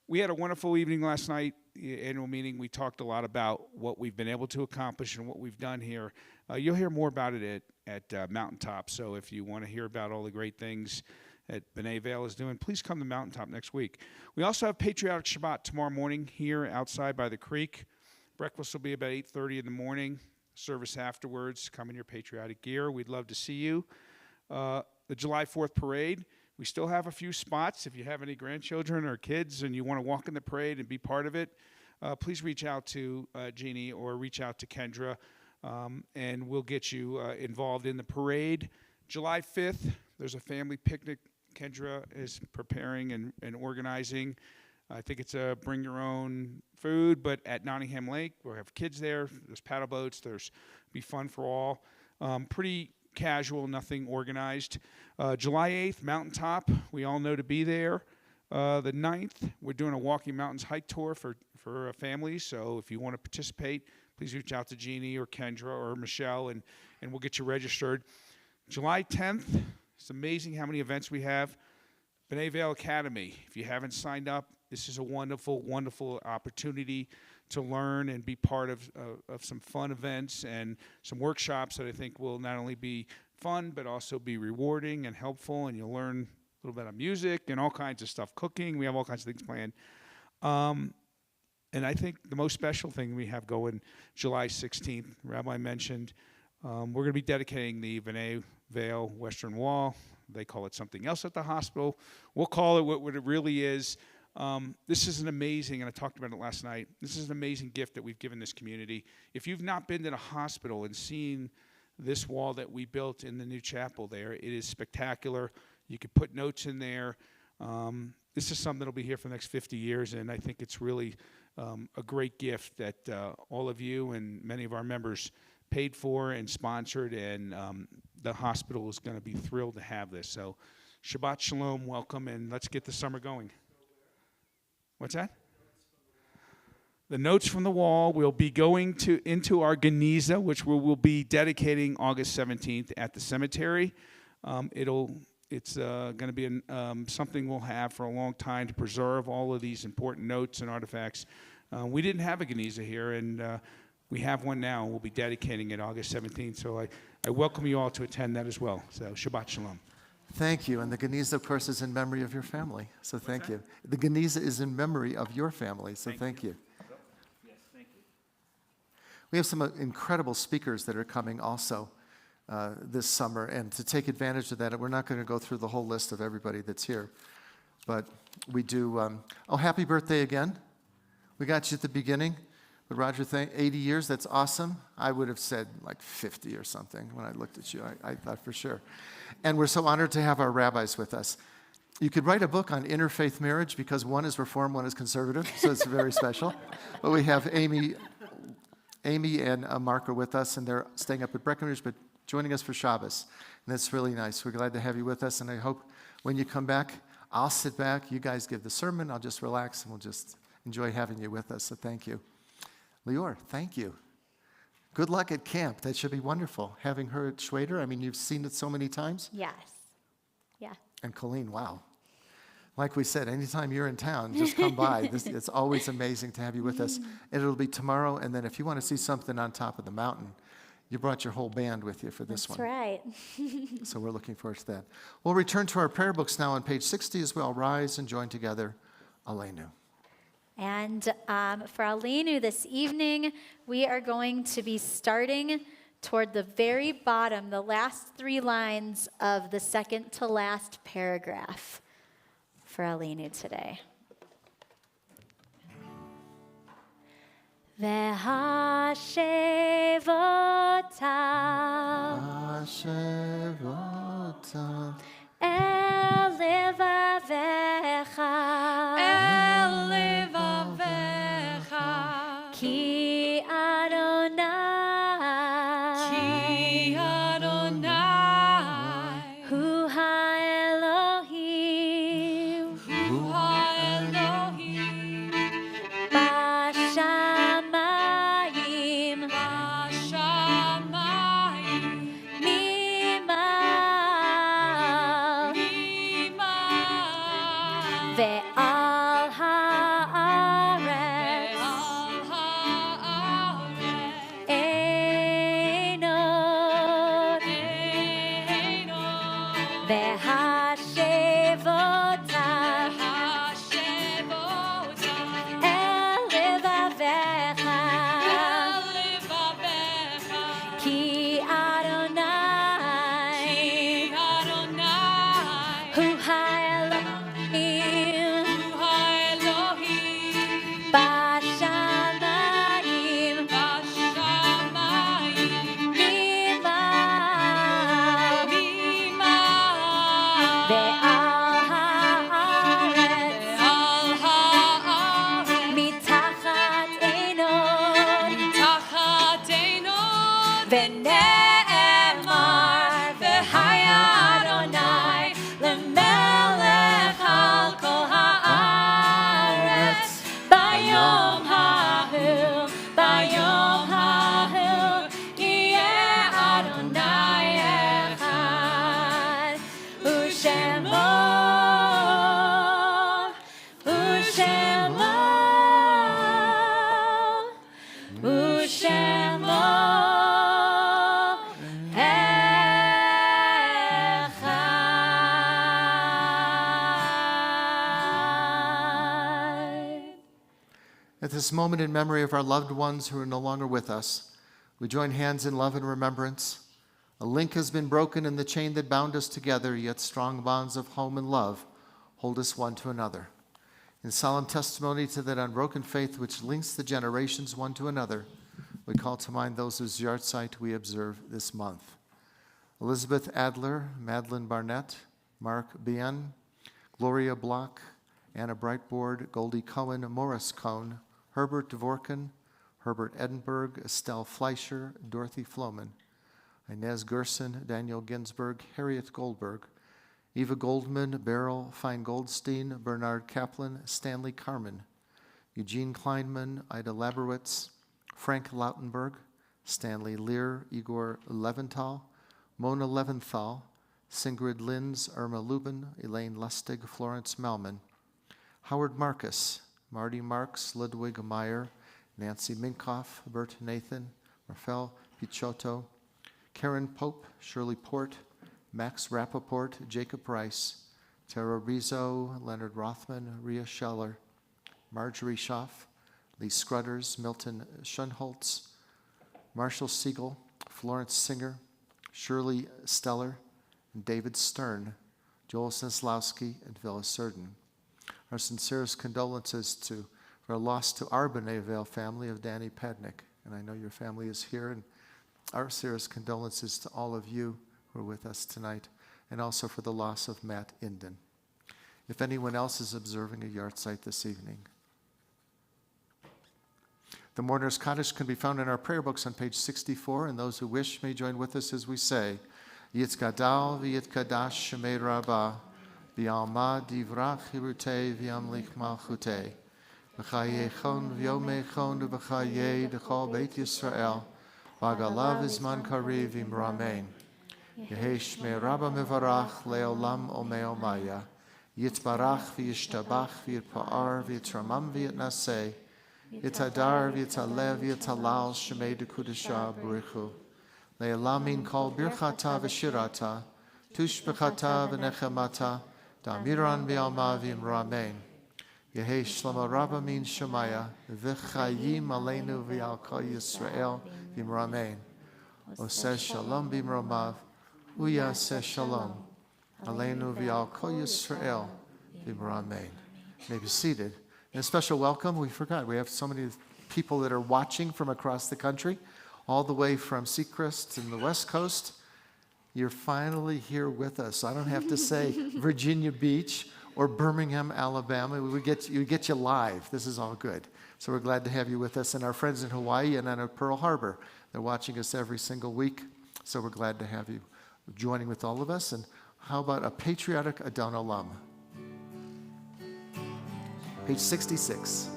We had a wonderful evening last night, the annual meeting. We talked a lot about what we've been able to accomplish and what we've done here. You'll hear more about it at Mountaintop. So if you want to hear about all the great things that Vail is doing, please come to Mountaintop next week. We also have Patriotic Shabbat tomorrow morning here outside by the creek. Breakfast will be about 8:30 in the morning. Service afterwards. Come in your patriotic gear. We'd love to see you. The July 4th parade. We still have a few spots. If you have any grandchildren or kids and you want to walk in the parade and be part of it, please reach out to Jeannie or reach out to Kendra, and we'll get you involved in the parade. July 5th, there's a family picnic Kendra is preparing and organizing. I think it's a bring your own food, but at Nottingham Lake, we'll have kids there. There's paddle boats. There's be fun for all. Pretty casual, nothing organized. July 8th, Mountaintop. We all know to be there. The 9th, we're doing a Walking Mountains hike tour for families. So if you want to participate, please reach out to Jeannie or Kendra or Michelle, and we'll get you registered. July 10th, it's amazing how many events we have. Vail Academy. If you haven't signed up, this is a wonderful, wonderful opportunity to learn and be part of some fun events and some workshops that I think will not only be fun, but also be rewarding and helpful, and you'll learn a little bit of music and all kinds of stuff, cooking. We have all kinds of things planned. And I think the most special thing we have going July 16th, Rabbi mentioned, we're going to be dedicating the Vail Western Wall. They call it something else at the hospital. We'll call it what it really is. This is an amazing, and I talked about it last night, this is an amazing gift that we've given this community. If you've not been to the hospital and seen this wall that we built in the new chapel there, it is spectacular. You could put notes in there. This is something that will be here for the next 50 years, and I think it's really a great gift that all of you and many of our members paid for and sponsored, and the hospital is going to be thrilled to have this. So Shabbat Shalom, welcome, and let's get the summer going. What's that? The notes from the wall will be going into our Geniza, which we will be dedicating August 17th at the cemetery. It'll It's going to be something we'll have for a long time to preserve all of these important notes and artifacts. We didn't have a Geniza here, and we have one now, and we'll be dedicating it August 17th. So I welcome you all to attend that as well. So Shabbat Shalom. Thank you. And the Geniza, of course, is in memory of your family. So thank you. The Geniza is in memory of your family. So thank you. Yes, thank you. We have some incredible speakers that are coming also this summer. And to take advantage of that, we're not going to go through the whole list of everybody that's here. But we do. Happy birthday again. We got you at the beginning. But Roger, 80 years, that's awesome. I would have said like 50 or something when I looked at you. I thought for sure. And we're so honored to have our rabbis with us. You could write a book on interfaith marriage because one is Reform, one is conservative, so it's very special. But we have Amy and Mark are with us, and they're staying up at Breckenridge, but joining us for Shabbos. And that's really nice. We're glad to have you with us, and I hope when you come back, I'll sit back, you guys give the sermon, I'll just relax, and we'll just enjoy having you with us, so thank you. Lior, thank you. Good luck at camp. That should be wonderful. Having her at Schwader, I mean, you've seen it so many times. Yes. Yeah. And Colleen, wow. Like we said, anytime you're in town, just come by. It's always amazing to have you with us. And it'll be tomorrow, and then if you want to see something on top of the mountain, you brought your whole band with you for this That's one. right. So we're looking forward to that. We'll return to our prayer books now on page 60 as well. Rise and join together. Aleinu. And for Aleinu this evening, we are going to be starting toward the very bottom, the last 3 lines of the second to last paragraph for Aleinu today. Ashevota. El levavecha. Ki Adonai. Hu ha-Elohim. Bashamayim. Mimal. Ve'al ha'aretz. Einot. Ve'hashevota. El levavecha. Ki Adonai. Hu ha-Elohim. Bashamayim. Mimal. Ve'al ha'aretz. Mitachat einot. Ve'ne'emar. Ve'haya Adonai. Lemelech al kol ha'aretz. Bayom hahu. Yeh Adonai echad. U'shemo. Echad. At this moment in memory of our loved ones who are no longer with us, we join hands in love and remembrance. A link has been broken in the chain that bound us together, yet strong bonds of home and love hold us one to another. In solemn testimony to that unbroken faith which links the generations one to another, we call to mind those whose yahrzeit we observe this month. Elizabeth Adler, Madeline Barnett, Mark Bien, Gloria Block, Anna Brightboard, Goldie Cohen, Morris Cohn, Herbert Dvorkin, Herbert Edinburgh, Estelle Fleischer, Dorothy Floman, Inez Gerson, Daniel Ginsberg, Harriet Goldberg, Eva Goldman, Beryl Fine Goldstein, Bernard Kaplan, Stanley Carmen, Eugene Kleinman, Ida Laberwitz, Frank Lautenberg, Stanley Lear, Igor Leventhal, Mona Leventhal, Sigrid Linz, Irma Lubin, Elaine Lustig, Florence Melman, Howard Marcus, Marty Marks, Ludwig Meyer, Nancy Minkoff, Bert Nathan, Rafael Pichotto, Karen Pope, Shirley Port, Max Rappaport, Jacob Rice, Tara Rizzo, Leonard Rothman, Ria Scheller, Marjorie Schaff, Lee Scrudders, Milton Schunholtz, Marshall Siegel, Florence Singer, Shirley Steller, and David Stern, Joel Senslowski, and Phyllis Surden. Our sincerest condolences for a loss to our B'nai Vail family of Danny Padnick. And I know your family is here, and our sincerest condolences to all of you who are with us tonight, and also for the loss of Matt Inden. If anyone else is observing a yahrzeit this evening. The mourner's kaddish can be found in our prayer books on page 64, and those who wish may join with us as we say, Yitzgadal v'yitkadash shemei rabah, v'yalma divrach hirutei v'yamlich malchutei, v'chayechon v'yomechon v'chayei d'chol beit Yisrael, v'agalav izman kariv v'imramein. Yehei shmei rabah mevarach leolam omeo maya, yitbarach v'yishtabach v'yitpa'ar v'yitramam v'yitnaseh, Yitadar v'yitalev v'yitalal shemei dekudasha b'richu. Le'elamin kol birchata v'shirata, tushbechata v'nechemata, damiran v'yalma v'imramein. Yehi shlama rabba min shemaya, v'chayim aleinu v'yal kol Yisrael v'imramein. Oseh shalom b'imromav, uyaseh shalom. Aleinu v'yal kol Yisrael v'imramein. You may be seated. And a special welcome, we forgot, we have so many people that are watching from across the country, all the way from Seacrest and the West Coast. You're finally here with us. I don't have to say Virginia Beach or Birmingham, Alabama. We get you live. This is all good. So we're glad to have you with us. And our friends in Hawaii and at Pearl Harbor, they're watching us every single week. So we're glad to have you joining with all of us. And how about a patriotic Adon Olam? Page 66.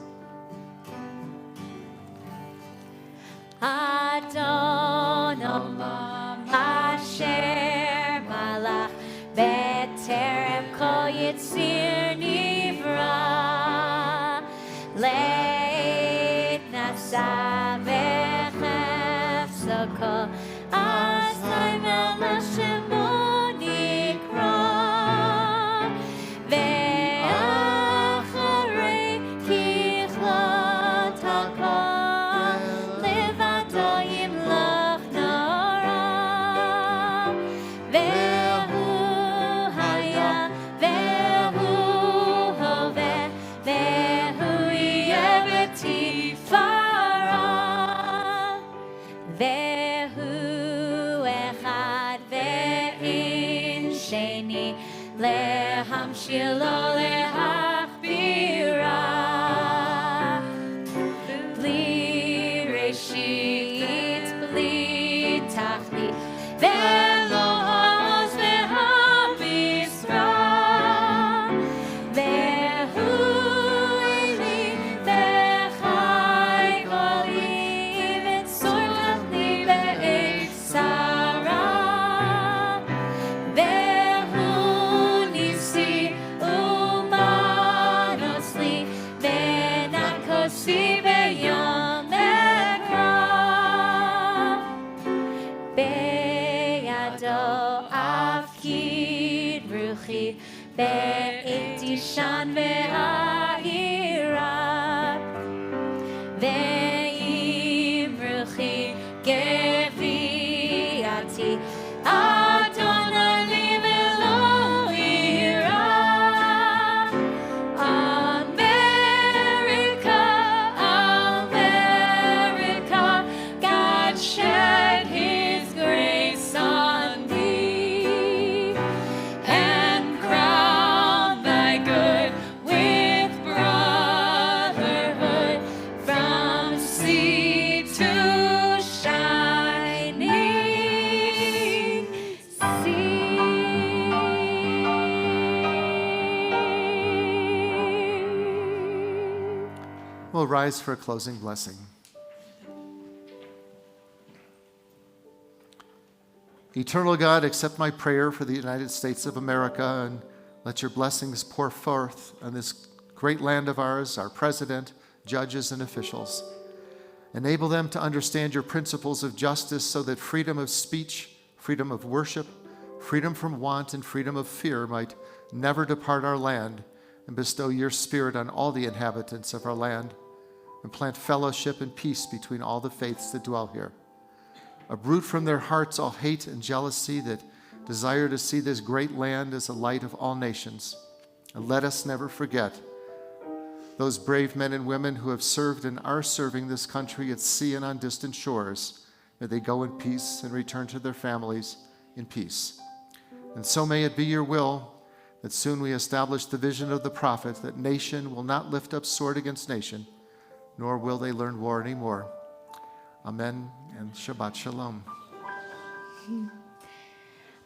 Adon Olam Asher Malach B'terem Kol Yitzir Nivra Leit Nasa V'chefza Kol Asay Melech Shemo Nikra Shilo lehachbira bli reshit bli tachlit velo oz v'hamisra vehu eli v'chai koli v'tzor tachli be'et Sarah Be'et Ishan ve'ha'ira ve'imruchi geviati Adonai li ve'lo ira America, America, God shed His grace on thee and crown thy good with brotherhood from sea to shining sea. We'll rise for a closing blessing. Eternal God, accept my prayer for the United States of America, and let your blessings pour forth on this great land of ours, our president, judges, and officials. Enable them to understand your principles of justice so that freedom of speech, freedom of worship, freedom from want, and freedom of fear might never depart our land, and bestow your spirit on all the inhabitants of our land, and plant fellowship and peace between all the faiths that dwell here. Uproot from their hearts all hate and jealousy that desire to see this great land as a light of all nations. And let us never forget those brave men and women who have served and are serving this country at sea and on distant shores. May they go in peace and return to their families in peace. And so may it be your will that soon we establish the vision of the prophet, that nation will not lift up sword against nation, nor will they learn war anymore. Amen and Shabbat Shalom.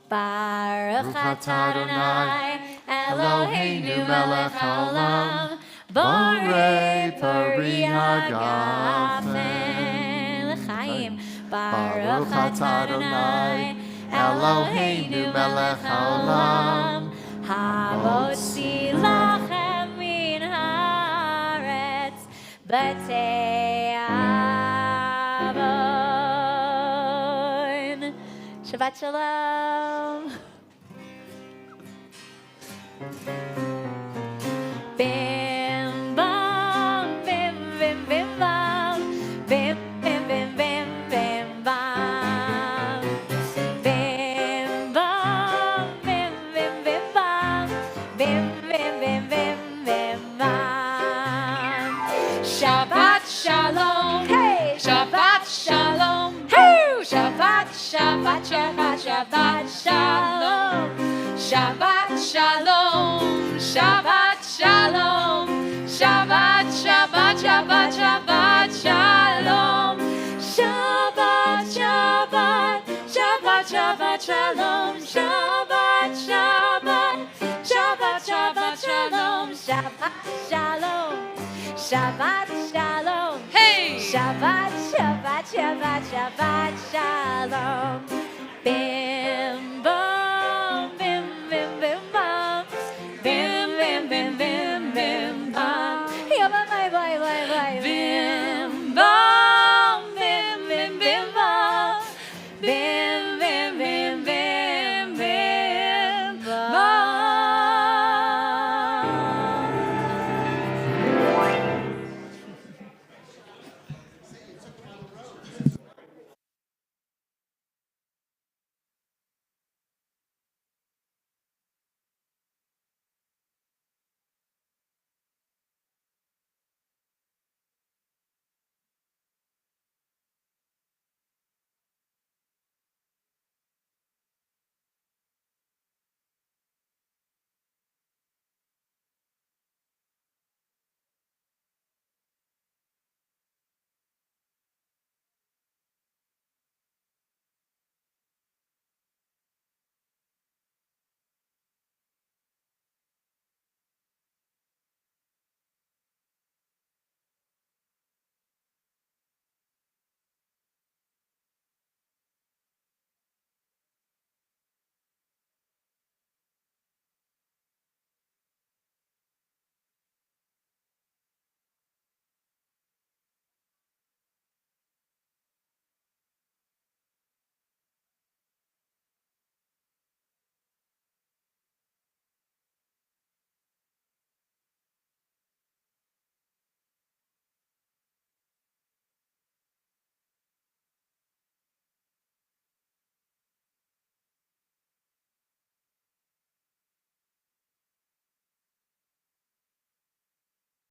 Baruch atah Adonai, Eloheinu melech haolam, borei pari hagafen l'chaim. Baruch atah Adonai, Eloheinu melech haolam, hamotzi lachem min haaretz b'tei avon. Shabbat Shalom. Bim bam, bim bim bim bam, bim bim bim bim bim bam, bim bam, bim bim bim bam, bim bim bim bim bim bam. Shabbat Shalom, hey, Shabbat Shalom, hey, Shabbat, Shabbat, Shabbat, Shabbat Shalom, Shabbat Shalom, Shabbat Shalom, Shabbat, Shabbat, Shabbat, Shabbat Shalom, Shabbat, Shabbat, Shabbat, Shabbat Shalom, Shabbat, Shabbat, Shabbat, Shabbat Shalom, Shabbat Shalom, Shabbat Shalom, hey, Shabbat, Shabbat, Shabbat, Shabbat Shalom.